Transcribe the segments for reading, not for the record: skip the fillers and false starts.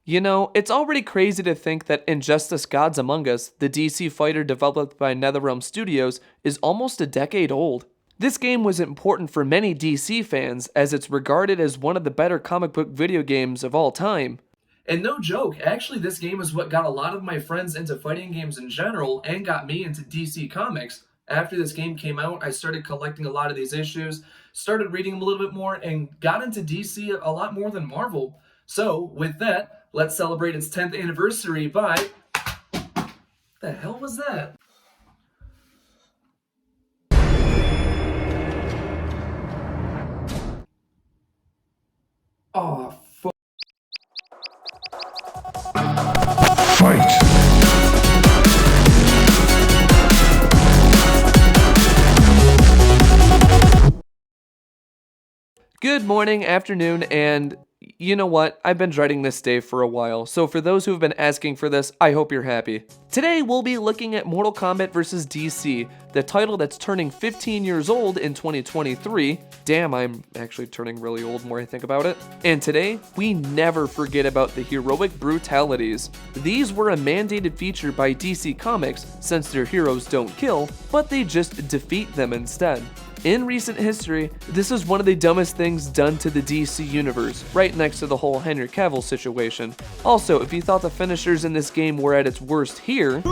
You know, it's already crazy to think that Injustice Gods Among Us, the DC fighter developed by NetherRealm Studios, is almost a decade old. This game was important for many DC fans as it's regarded as one of the better comic book video games of all time. And no joke, actually this game is what got a lot of my friends into fighting games in general and got me into DC Comics. After this game came out, I started collecting a lot of these issues, started reading them a little bit more, and got into DC a lot more than Marvel. So, with that, let's celebrate its 10th anniversary by... The hell was that? Oh, Fight! Good morning, afternoon, and you know what? I've been dreading this day for a while, so for those who have been asking for this, I hope you're happy. Today, we'll be looking at Mortal Kombat vs. DC, the title that's turning 15 years old in 2023. Damn, I'm actually turning really old the more I think about it. And today, we never forget about the Heroic Brutalities. These were a mandated feature by DC Comics since their heroes don't kill, but they just defeat them instead. In recent history, this is one of the dumbest things done to the DC universe, right next to the whole Henry Cavill situation. Also, if you thought the finishers in this game were at its worst here,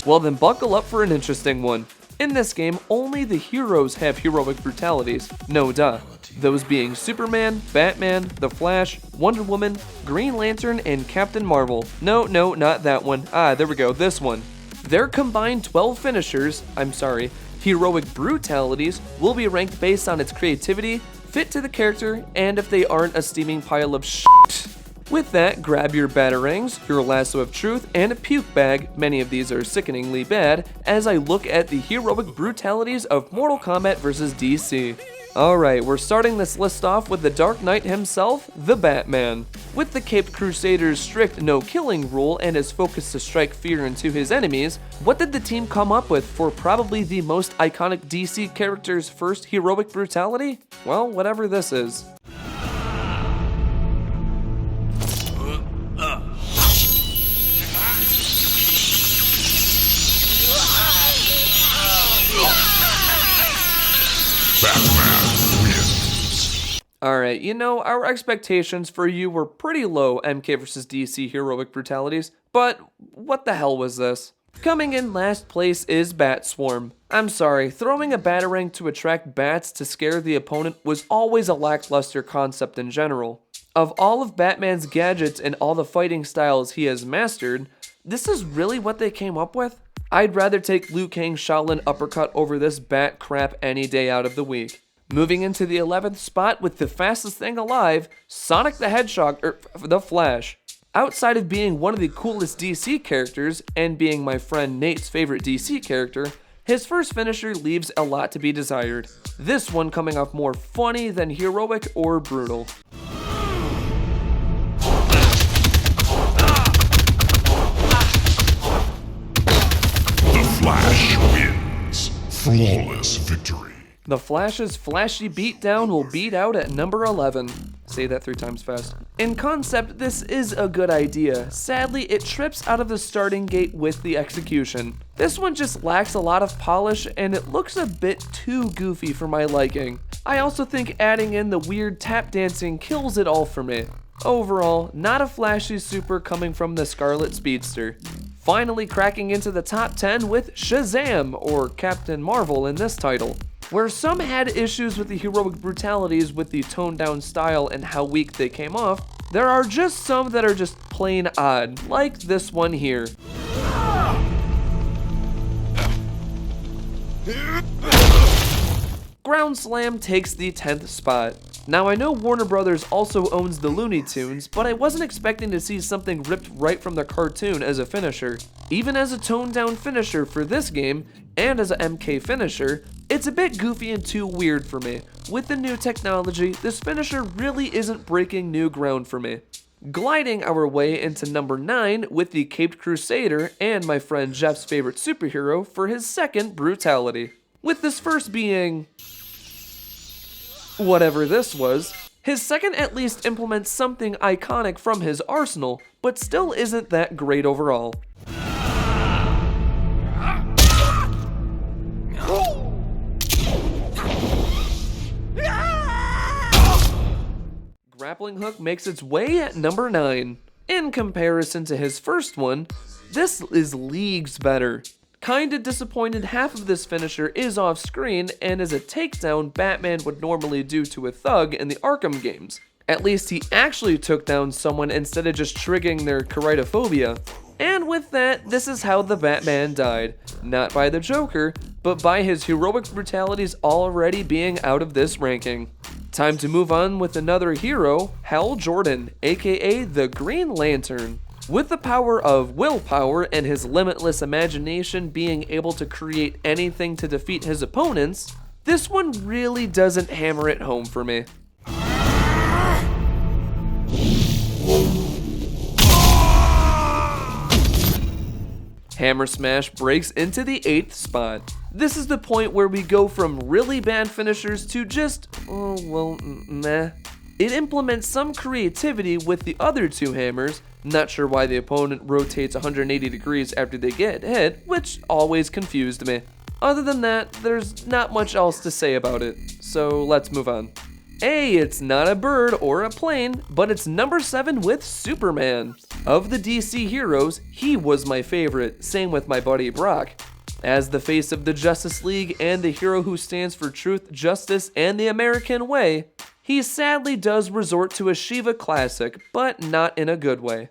well then buckle up for an interesting one. In this game, only the heroes have heroic brutalities, no duh. Those being Superman, Batman, The Flash, Wonder Woman, Green Lantern, and Captain Marvel. No, not that one. There we go, this one. Their combined 12 finishers, heroic brutalities, will be ranked based on its creativity, fit to the character, and if they aren't a steaming pile of shit. With that, grab your batarangs, your lasso of truth, and a puke bag, many of these are sickeningly bad, as I look at the heroic brutalities of Mortal Kombat vs. DC. Alright, we're starting this list off with the Dark Knight himself, the Batman. With the Caped Crusader's strict no-killing rule and his focus to strike fear into his enemies, what did the team come up with for probably the most iconic DC character's first heroic brutality? Well, whatever this is. Alright, you know, our expectations for you were pretty low, MK vs. DC Heroic Brutalities, but what the hell was this? Coming in last place is Bat Swarm. I'm sorry, throwing a batarang to attract bats to scare the opponent was always a lackluster concept in general. Of all of Batman's gadgets and all the fighting styles he has mastered, this is really what they came up with? I'd rather take Liu Kang's Shaolin uppercut over this bat crap any day out of the week. Moving into the 11th spot with the fastest thing alive, Sonic the Hedgehog, the Flash. Outside of being one of the coolest DC characters, and being my friend Nate's favorite DC character, his first finisher leaves a lot to be desired. This one coming off more funny than heroic or brutal. The Flash wins. Flawless victory. The Flash's flashy beatdown will beat out at number 11. Say that 3 times fast. In concept, this is a good idea. Sadly, it trips out of the starting gate with the execution. This one just lacks a lot of polish and it looks a bit too goofy for my liking. I also think adding in the weird tap dancing kills it all for me. Overall, not a flashy super coming from the Scarlet Speedster. Finally cracking into the top 10 with Shazam, or Captain Marvel in this title. Where some had issues with the heroic brutalities with the toned down style and how weak they came off, there are just some that are just plain odd, like this one here. Ground Slam takes the 10th spot. Now I know Warner Brothers also owns the Looney Tunes, but I wasn't expecting to see something ripped right from the cartoon as a finisher. Even as a toned down finisher for this game, and as a MK finisher, it's a bit goofy and too weird for me. With the new technology, this finisher really isn't breaking new ground for me. Gliding our way into number 9 with the Caped Crusader and my friend Jeff's favorite superhero for his second brutality. With this first being... Whatever this was, his second at least implements something iconic from his arsenal, but still isn't that great overall. Grappling hook makes its way at number 9. In comparison to his first one, this is leagues better. Kinda disappointed half of this finisher is off screen and is a takedown Batman would normally do to a thug in the Arkham games. At least he actually took down someone instead of just triggering their keratophobia. And with that, this is how the Batman died. Not by the Joker, but by his Heroic Brutalities already being out of this ranking. Time to move on with another hero, Hal Jordan, aka the Green Lantern. With the power of willpower and his limitless imagination being able to create anything to defeat his opponents, this one really doesn't hammer it home for me. Hammer Smash breaks into the 8th spot. This is the point where we go from really bad finishers to just, meh. It implements some creativity with the other two hammers, not sure why the opponent rotates 180 degrees after they get hit, which always confused me. Other than that, there's not much else to say about it, so let's move on. It's not a bird or a plane, but it's number 7 with Superman. Of the DC heroes, he was my favorite, same with my buddy Brock. As the face of the Justice League and the hero who stands for truth, justice, and the American way, he sadly does resort to a Shiva classic, but not in a good way.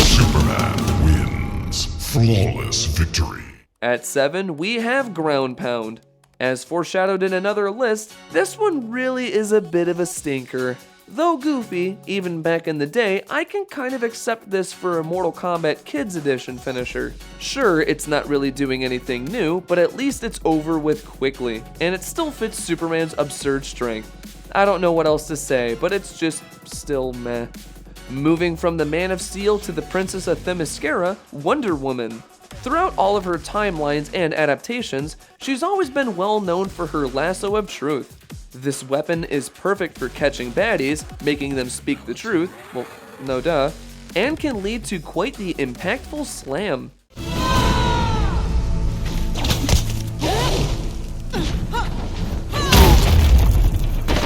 Superman wins. Flawless victory. At 7, we have Ground Pound. As foreshadowed in another list, this one really is a bit of a stinker. Though goofy, even back in the day, I can kind of accept this for a Mortal Kombat Kids Edition finisher. Sure, it's not really doing anything new, but at least it's over with quickly, and it still fits Superman's absurd strength. I don't know what else to say, but it's just still meh. Moving from the Man of Steel to the Princess of Themyscira, Wonder Woman. Throughout all of her timelines and adaptations, she's always been well known for her lasso of truth. This weapon is perfect for catching baddies, making them speak the truth, well, no duh, and can lead to quite the impactful slam.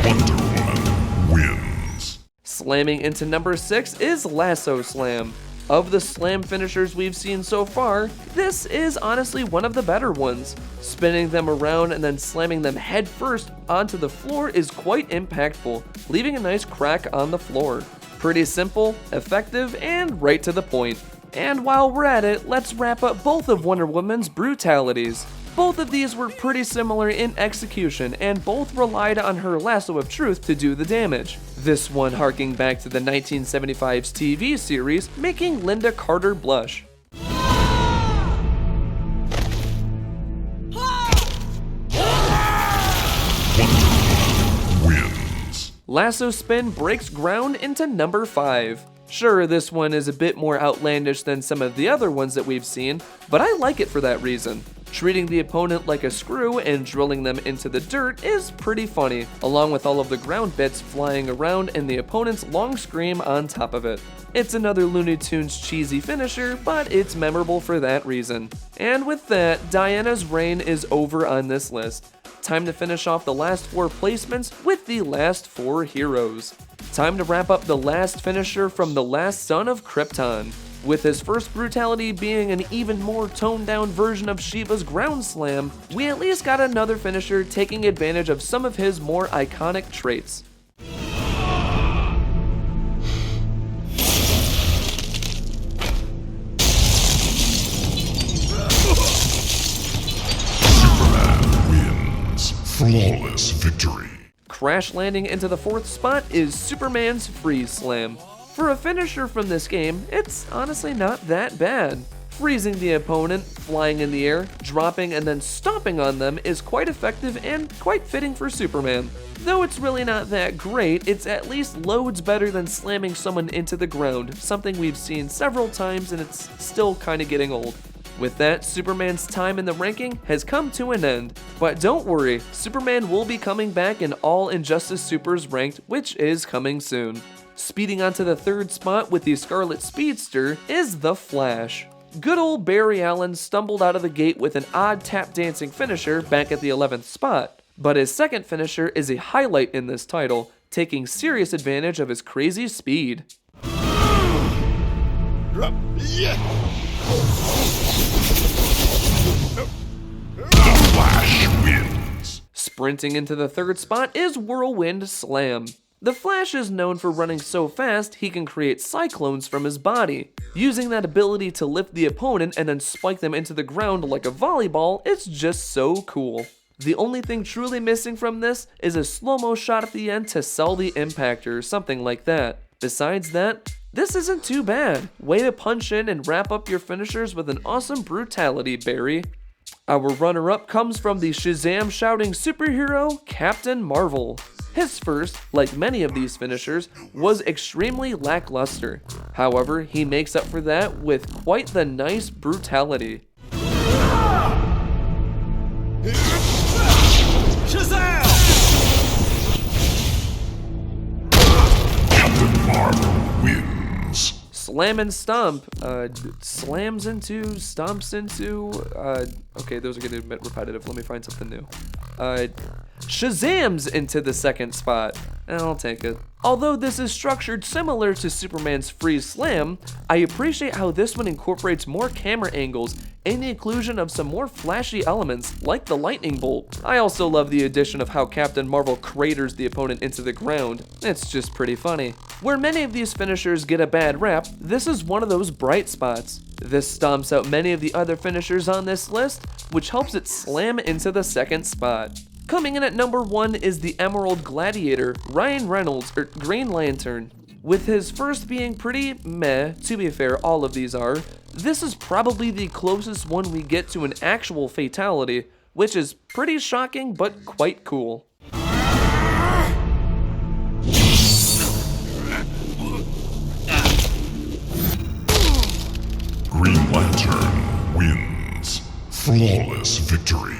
Wonder Woman wins. Slamming into number 6 is Lasso Slam. Of the slam finishers we've seen so far, this is honestly one of the better ones. Spinning them around and then slamming them head first onto the floor is quite impactful, leaving a nice crack on the floor. Pretty simple, effective, and right to the point. And while we're at it, let's wrap up both of Wonder Woman's brutalities. Both of these were pretty similar in execution, and both relied on her lasso of truth to do the damage. This one harking back to the 1975's TV series, making Linda Carter blush. Wins. Lasso Spin breaks ground into number 5. Sure, this one is a bit more outlandish than some of the other ones that we've seen, but I like it for that reason. Treating the opponent like a screw and drilling them into the dirt is pretty funny, along with all of the ground bits flying around and the opponent's long scream on top of it. It's another Looney Tunes cheesy finisher, but it's memorable for that reason. And with that, Diana's reign is over on this list. Time to finish off the last 4 placements with the last 4 heroes. Time to wrap up the last finisher from the last son of Krypton. With his first brutality being an even more toned down version of Shiva's ground slam, we at least got another finisher taking advantage of some of his more iconic traits. Superman wins. Flawless victory. Crash landing into the 4th spot is Superman's Freeze Slam. For a finisher from this game, it's honestly not that bad. Freezing the opponent, flying in the air, dropping and then stomping on them is quite effective and quite fitting for Superman. Though it's really not that great, it's at least loads better than slamming someone into the ground, something we've seen several times and it's still kinda getting old. With that, Superman's time in the ranking has come to an end. But don't worry, Superman will be coming back in all Injustice Supers ranked, which is coming soon. Speeding onto the 3rd spot with the Scarlet Speedster is the Flash. Good old Barry Allen stumbled out of the gate with an odd tap dancing finisher back at the 11th spot, but his second finisher is a highlight in this title, taking serious advantage of his crazy speed. Flash wins. Sprinting into the 3rd spot is Whirlwind Slam. The Flash is known for running so fast he can create cyclones from his body. Using that ability to lift the opponent and then spike them into the ground like a volleyball is just so cool. The only thing truly missing from this is a slow-mo shot at the end to sell the impact or something like that. Besides that, this isn't too bad. Way to punch in and wrap up your finishers with an awesome brutality, Barry. Our runner-up comes from the Shazam shouting superhero, Captain Marvel. His first, like many of these finishers, was extremely lackluster. However, he makes up for that with quite the nice brutality. Shazam! Captain Marvel wins. Slam and stomp, slams into, stomps into, okay, those are gonna be repetitive, let me find something new. Shazams into the 2nd spot, and I'll take it. Although this is structured similar to Superman's Freeze Slam, I appreciate how this one incorporates more camera angles and the inclusion of some more flashy elements like the lightning bolt. I also love the addition of how Captain Marvel craters the opponent into the ground. It's just pretty funny. Where many of these finishers get a bad rap, this is one of those bright spots. This stomps out many of the other finishers on this list, which helps it slam into the 2nd spot. Coming in at number 1 is the Emerald Gladiator, Ryan Reynolds, or Green Lantern. With his first being pretty meh, to be fair, all of these are, this is probably the closest one we get to an actual fatality, which is pretty shocking but quite cool. Green Lantern wins. Flawless victory.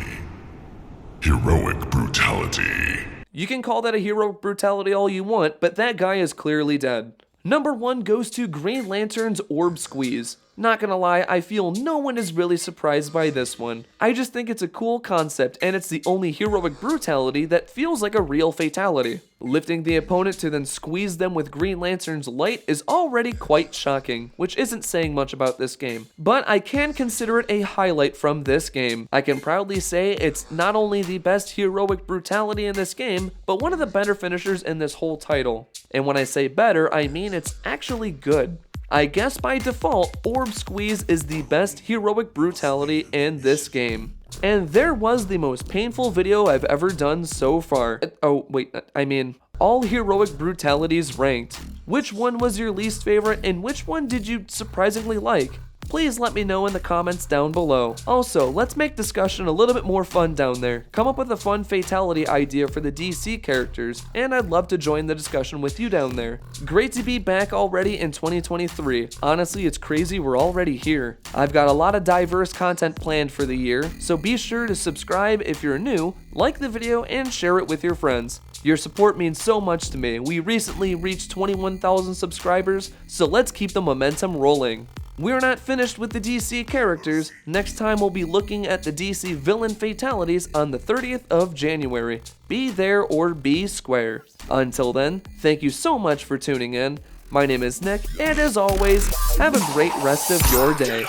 Heroic Brutality. You can call that a heroic brutality all you want, but that guy is clearly dead. Number 1 goes to Green Lantern's Orb Squeeze. Not gonna lie, I feel no one is really surprised by this one. I just think it's a cool concept, and it's the only heroic brutality that feels like a real fatality. Lifting the opponent to then squeeze them with Green Lantern's light is already quite shocking, which isn't saying much about this game. But I can consider it a highlight from this game. I can proudly say it's not only the best heroic brutality in this game, but one of the better finishers in this whole title. And when I say better, I mean it's actually good. I guess by default, Orb Squeeze is the best heroic brutality in this game. And there was the most painful video I've ever done so far. Oh, wait, I mean, all heroic brutalities ranked. Which one was your least favorite and which one did you surprisingly like? Please let me know in the comments down below. Also, let's make discussion a little bit more fun down there. Come up with a fun fatality idea for the DC characters, and I'd love to join the discussion with you down there. Great to be back already in 2023. Honestly, it's crazy we're already here. I've got a lot of diverse content planned for the year, so be sure to subscribe if you're new, like the video, and share it with your friends. Your support means so much to me. We recently reached 21,000 subscribers, so let's keep the momentum rolling. We're not finished with the DC characters. Next time we'll be looking at the DC villain fatalities on the 30th of January. Be there or be square. Until then, thank you so much for tuning in. My name is Nick, and as always, have a great rest of your day.